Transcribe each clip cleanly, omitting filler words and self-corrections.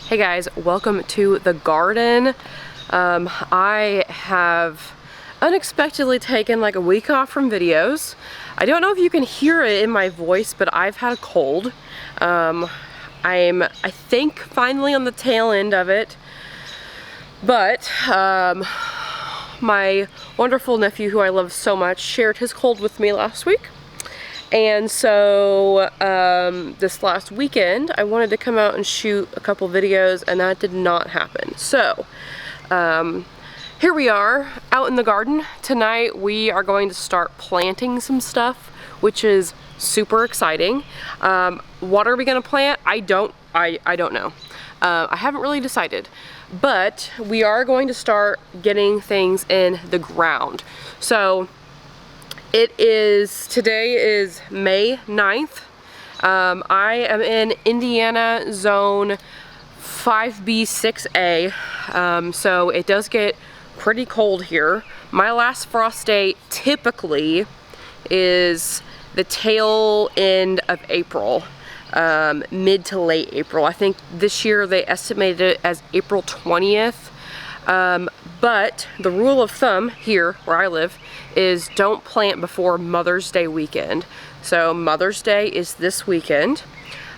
Hey guys, welcome to the garden. I have unexpectedly taken like a week off from videos. I don't know if you can hear it in my voice, but I've had a cold. I'm, I think, finally on the tail end of it. But my wonderful nephew, who I love so much, shared his cold with me last week. And so this last weekend I wanted to come out and shoot a couple videos, and that did not happen. So here we are out in the garden. Tonight we are going to start planting some stuff, which is super exciting. What are we gonna plant? I don't know. I haven't really decided, but we are going to start getting things in the ground. So today is May 9th. I am in Indiana zone 5B 6A, so it does get pretty cold here. My last frost date typically is the tail end of April, mid to late April. I think this year they estimated it as April 20th. But the rule of thumb here where I live is don't plant before Mother's Day weekend. So Mother's Day is this weekend.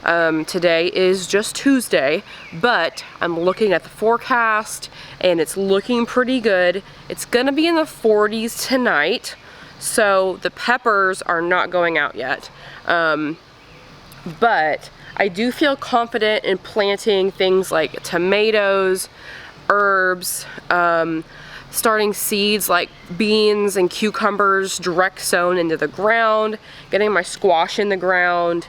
Today is just Tuesday, but I'm looking at the forecast and it's looking pretty good. It's gonna be in the 40s tonight, so the peppers are not going out yet. But I do feel confident in planting things like tomatoes, herbs, starting seeds like beans and cucumbers direct sown into the ground, getting my squash in the ground,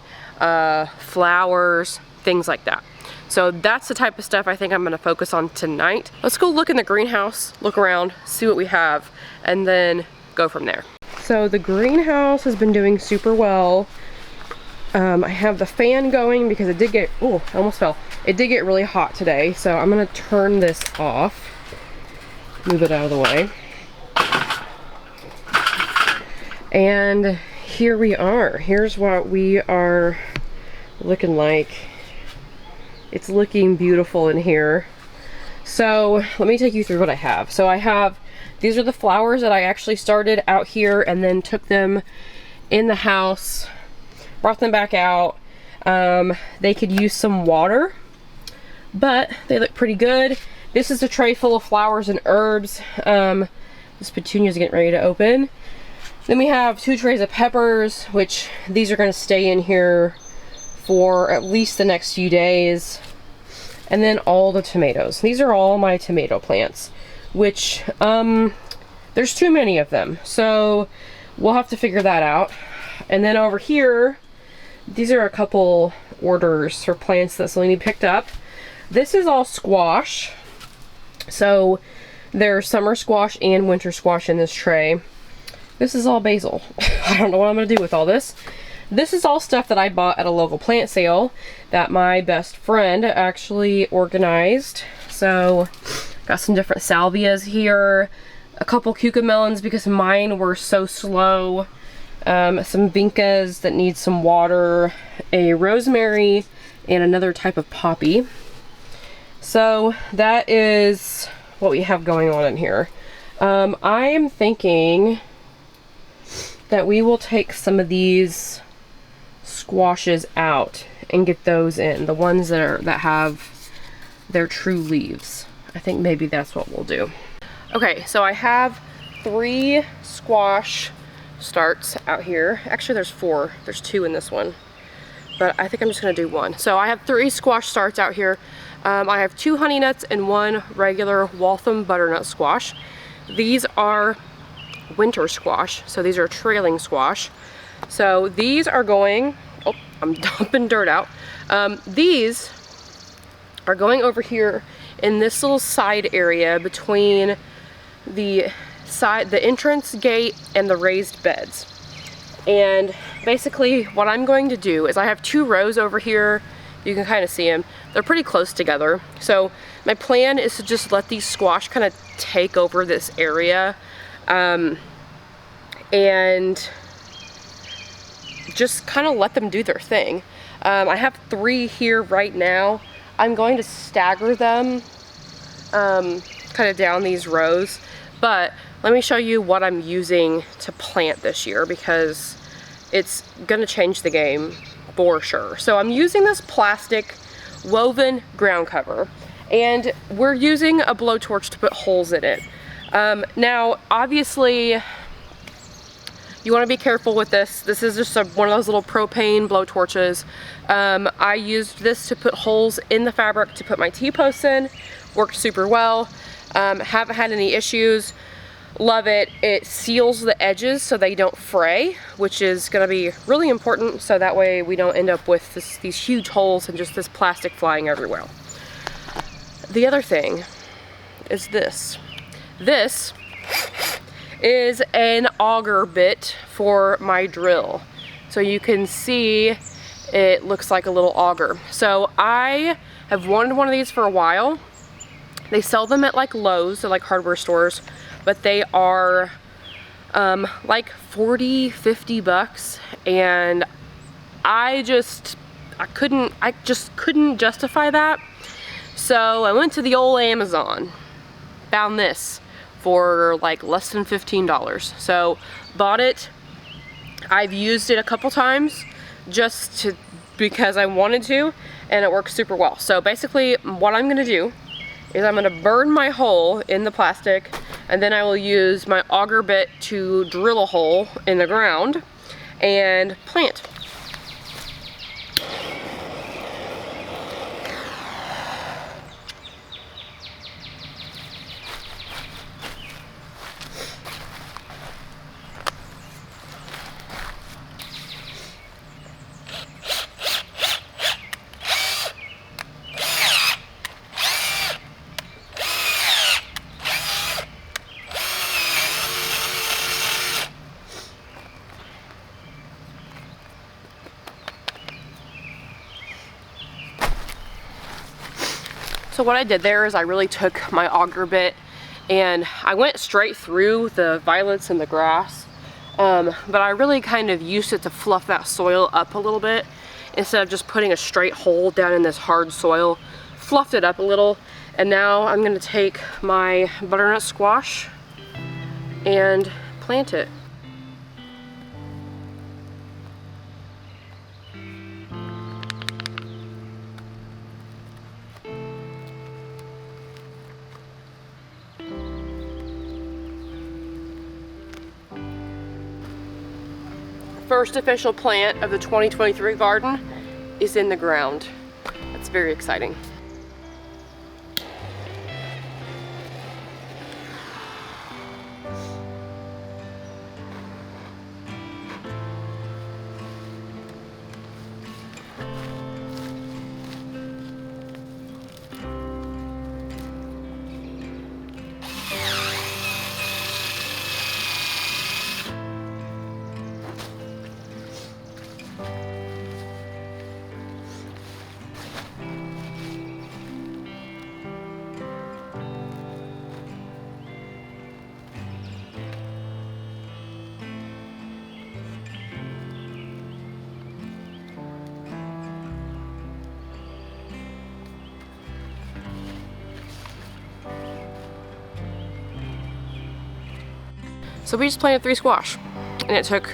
flowers, things like that. So that's the type of stuff I think I'm going to focus on tonight. Let's go look in the greenhouse, look around, see what we have, and then go from there. So the greenhouse has been doing super well. I have the fan going because it did get, oh, I almost fell. It did get really hot today, so I'm gonna turn this off, move it out of the way. And here we are. Here's what we are looking like. It's looking beautiful in here. So let me take you through what I have. So these are the flowers that I actually started out here and then took them in the house, brought them back out. They could use some water, but they look pretty good. This is a tray full of flowers and herbs. This petunia is getting ready to open. Then we have 2 trays of peppers, which these are going to stay in here for at least the next few days. And then all the tomatoes. These are all my tomato plants, which there's too many of them, so we'll have to figure that out. And then over here, these are a couple orders for plants that still need picked up. This is all squash. So there's summer squash and winter squash in this tray. This is all basil. I don't know what I'm gonna do with all this. This is all stuff that I bought at a local plant sale that my best friend actually organized. So got some different salvias here, a couple cucamelons because mine were so slow. Some vincas that need some water, a rosemary, and another type of poppy. So that is what we have going on in here. I am thinking that we will take some of these squashes out and get those in, the ones that have their true leaves. I think maybe that's what we'll do. Okay, so I have 3 squash starts out here. Actually there's 4. There's 2 in this one, but I think I'm just gonna do 1. So I have 3 squash starts out here. I have 2 honey nuts and 1 regular Waltham butternut squash. These are winter squash, so these are trailing squash. So these are going, oh, I'm dumping dirt out. These are going over here in this little side area between the entrance gate and the raised beds. And basically what I'm going to do is I have 2 rows over here. You can kind of see them. They're pretty close together. So my plan is to just let these squash kind of take over this area and just kind of let them do their thing. I have 3 here right now. I'm going to stagger them kind of down these rows, but let me show you what I'm using to plant this year, because it's gonna change the game for sure. So I'm using this plastic woven ground cover, and we're using a blowtorch to put holes in it. Now, obviously, you want to be careful with this. This is just one of those little propane blowtorches. I used this to put holes in the fabric to put my T-posts in. Worked super well. Haven't had any issues. Love it. It seals the edges so they don't fray, which is going to be really important, so that way we don't end up with these huge holes and just this plastic flying everywhere. The other thing is this. This is an auger bit for my drill. So you can see it looks like a little auger. So I have wanted one of these for a while. They sell them at like Lowe's, they're like hardware stores, but they are like 40, 50 bucks, and I just couldn't justify that. So I went to the old Amazon, found this for like less than $15. So bought it. I've used it a couple times because I wanted to, and it works super well. So basically what I'm gonna do is I'm gonna burn my hole in the plastic, and then I will use my auger bit to drill a hole in the ground and plant. So what I did there is I really took my auger bit and I went straight through the violets and the grass, but I really kind of used it to fluff that soil up a little bit instead of just putting a straight hole down in this hard soil. Fluffed it up a little, and now I'm going to take my butternut squash and plant it. First official plant of the 2023 garden is in the ground. That's very exciting. So we just planted 3 squash, and it took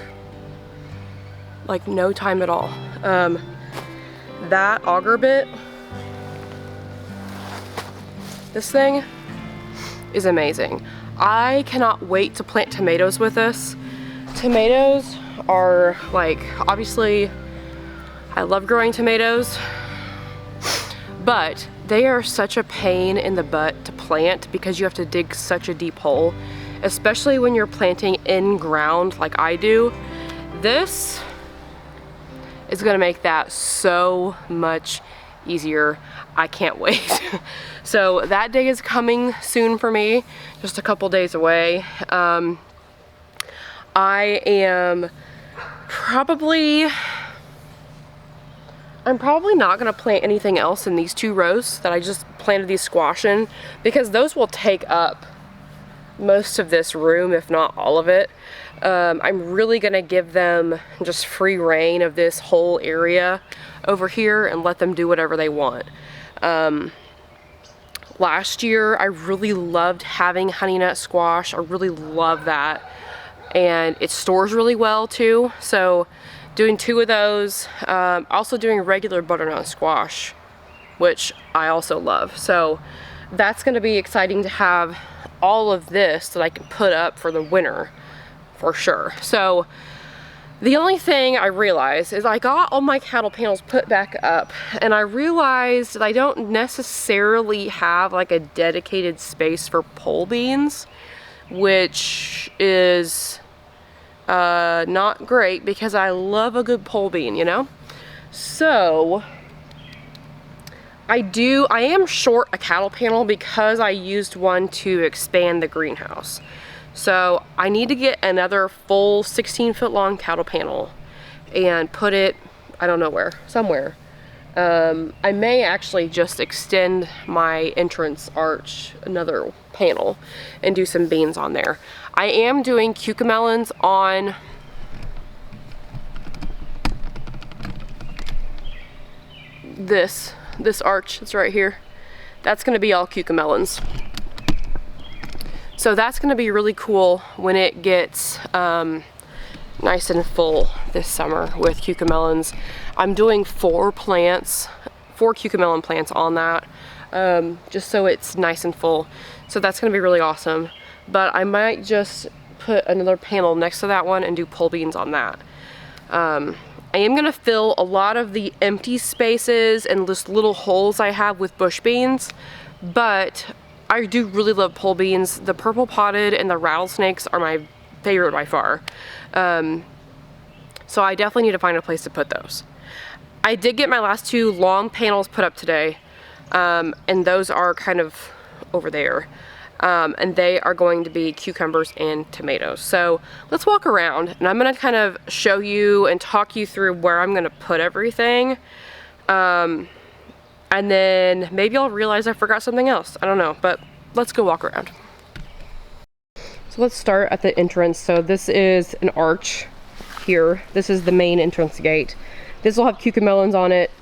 like no time at all. That auger bit, this thing is amazing. I cannot wait to plant tomatoes with this. Tomatoes are like, obviously I love growing tomatoes, but they are such a pain in the butt to plant because you have to dig such a deep hole, especially when you're planting in ground like I do. This is gonna make that so much easier. I can't wait. So that day is coming soon for me, just a couple days away. I'm probably not gonna plant anything else in these 2 rows that I just planted these squash in, because those will take up most of this room, if not all of it. I'm really gonna give them just free reign of this whole area over here and let them do whatever they want. Last year, I really loved having honey nut squash. I really love that. And it stores really well too. So doing 2 of those. Also doing regular butternut squash, which I also love. So that's gonna be exciting to have all of this that I can put up for the winter for sure. So the only thing I realized is I got all my cattle panels put back up, and I realized that I don't necessarily have like a dedicated space for pole beans, which is not great because I love a good pole bean, you know? So I am short a cattle panel because I used one to expand the greenhouse. So I need to get another full 16-foot long cattle panel and put it, I don't know where, somewhere. I may actually just extend my entrance arch another panel and do some beans on there. I am doing cucamelons on this arch that's right here. That's gonna be all cucamelons. So that's going to be really cool when it gets nice and full this summer with cucamelons. I'm doing 4 cucamelon plants on that, just so it's nice and full. So that's going to be really awesome. But I might just put another panel next to that one and do pole beans on that. I am going to fill a lot of the empty spaces and just little holes I have with bush beans, but I do really love pole beans. The purple potted and the rattlesnakes are my favorite by far. So I definitely need to find a place to put those. I did get my last 2 long panels put up today, and those are kind of over there. And they are going to be cucumbers and tomatoes. So let's walk around, and I'm gonna kind of show you and talk you through where I'm gonna put everything. And then maybe I'll realize I forgot something else. I don't know, but let's go walk around. So let's start at the entrance. So this is an arch here. This is the main entrance gate. This will have cucamelons on it.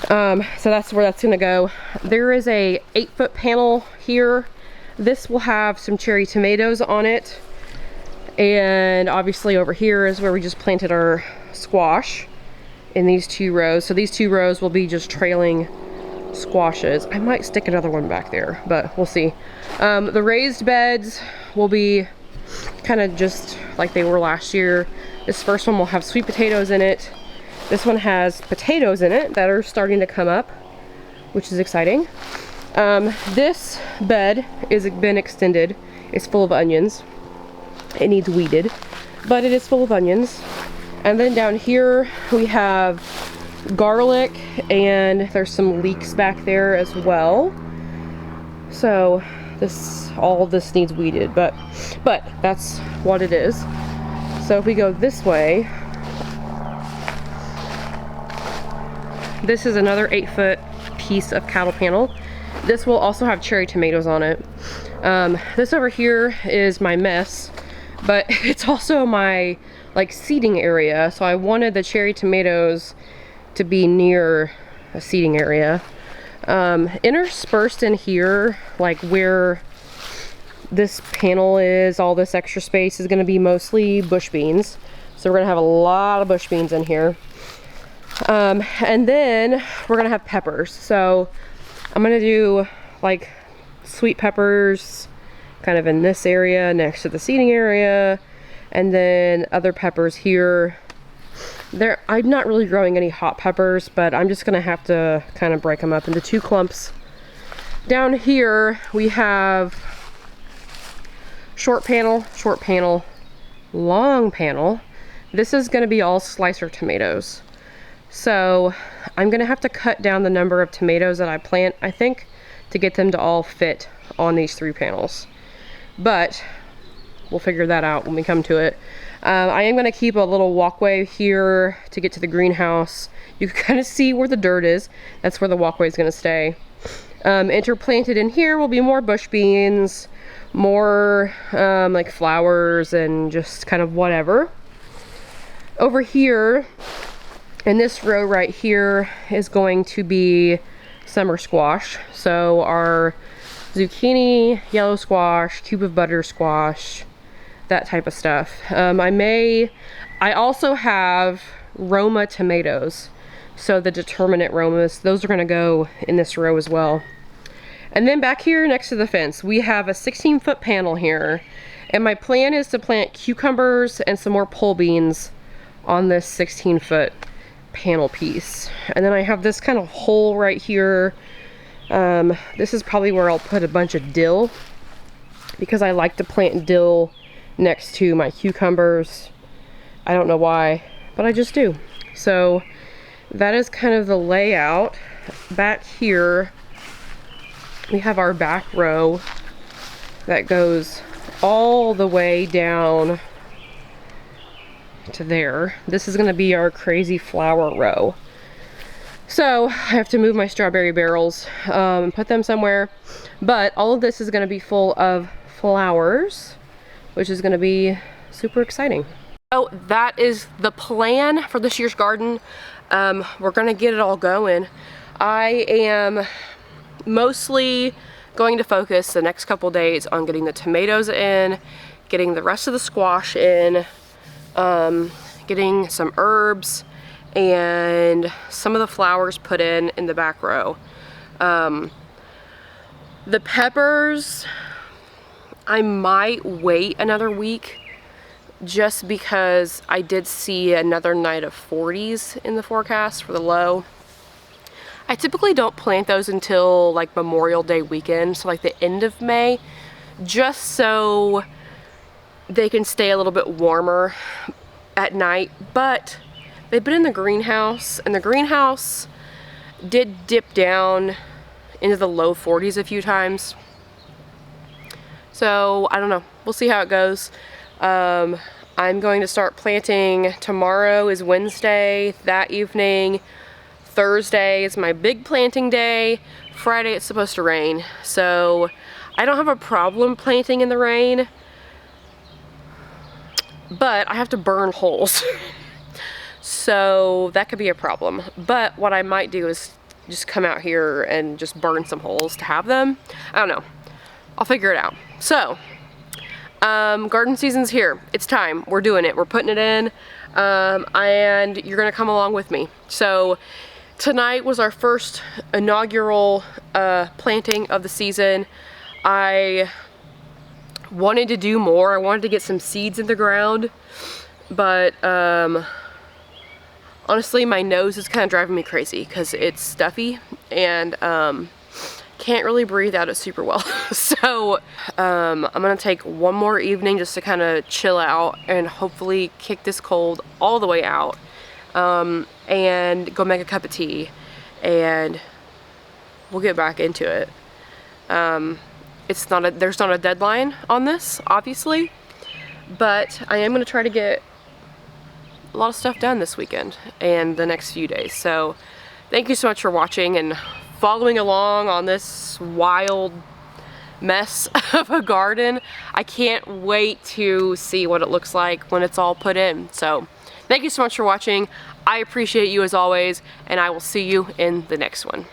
So that's where that's gonna go. There is a 8-foot panel here. This will have some cherry tomatoes on it. And obviously over here is where we just planted our squash in these 2 rows. So these 2 rows will be just trailing squashes. I might stick another one back there, but we'll see. The raised beds will be kind of just like they were last year. This first one will have sweet potatoes in it. This one has potatoes in it that are starting to come up, which is exciting. This bed is been extended. It's full of onions. It needs weeded, but it is full of onions. And then down here we have garlic, and there's some leeks back there as well. So all of this needs weeded, but that's what it is. So if we go this way, this is another 8-foot piece of cattle panel. This will also have cherry tomatoes on it. This over here is my mess, but it's also my like seating area. So I wanted the cherry tomatoes to be near a seating area. Interspersed in here, like where this panel is, all this extra space is going to be mostly bush beans. So we're going to have a lot of bush beans in here. And then we're going to have peppers. So I'm going to do like sweet peppers kind of in this area next to the seating area, and then other peppers here. I'm not really growing any hot peppers, but I'm just gonna have to kind of break them up into 2 clumps. Down here we have short panel, long panel. This is gonna be all slicer tomatoes. So I'm gonna have to cut down the number of tomatoes that I plant, I think, to get them to all fit on these 3 panels. But we'll figure that out when we come to it. I am gonna keep a little walkway here to get to the greenhouse. You can kind of see where the dirt is. That's where the walkway is gonna stay. Interplanted in here will be more bush beans, more like flowers and just kind of whatever. Over here, in this row right here, is going to be summer squash. So our zucchini, yellow squash, cube of butter squash, that type of stuff. I also have Roma tomatoes. So the determinate Romas, those are gonna go in this row as well. And then back here next to the fence, we have a 16-foot panel here. And my plan is to plant cucumbers and some more pole beans on this 16-foot panel piece. And then I have this kind of hole right here. This is probably where I'll put a bunch of dill, because I like to plant dill next to my cucumbers. I don't know why, but I just do. So that is kind of the layout. Back here, we have our back row that goes all the way down to there. This is gonna be our crazy flower row. So I have to move my strawberry barrels and put them somewhere. But all of this is gonna be full of flowers, which is gonna be super exciting. So that is the plan for this year's garden. We're gonna get it all going. I am mostly going to focus the next couple days on getting the tomatoes in, getting the rest of the squash in, getting some herbs and some of the flowers put in the back row. The peppers, I might wait another week just because I did see another night of 40s in the forecast for the low. I typically don't plant those until like Memorial Day weekend, so like the end of May, just so they can stay a little bit warmer at night. But they've been in the greenhouse, and the greenhouse did dip down into the low 40s a few times. So I don't know, we'll see how it goes. I'm going to start planting. Tomorrow is Wednesday. That evening, Thursday is my big planting day. Friday it's supposed to rain. So I don't have a problem planting in the rain, but I have to burn holes. So that could be a problem. But what I might do is just come out here and just burn some holes to have them. I don't know. I'll figure it out. So garden season's here. It's time. We're doing it. We're putting it in. And you're gonna come along with me. So tonight was our first inaugural planting of the season. I wanted to do more. I wanted to get some seeds in the ground, but honestly my nose is kind of driving me crazy because it's stuffy and can't really breathe out it super well. So I'm gonna take one more evening just to kind of chill out and hopefully kick this cold all the way out, and go make a cup of tea and we'll get back into it. There's not a deadline on this, obviously, but I am gonna try to get a lot of stuff done this weekend and the next few days. So thank you so much for watching and following along on this wild mess of a garden. I can't wait to see what it looks like when it's all put in. So thank you so much for watching. I appreciate you as always, and I will see you in the next one.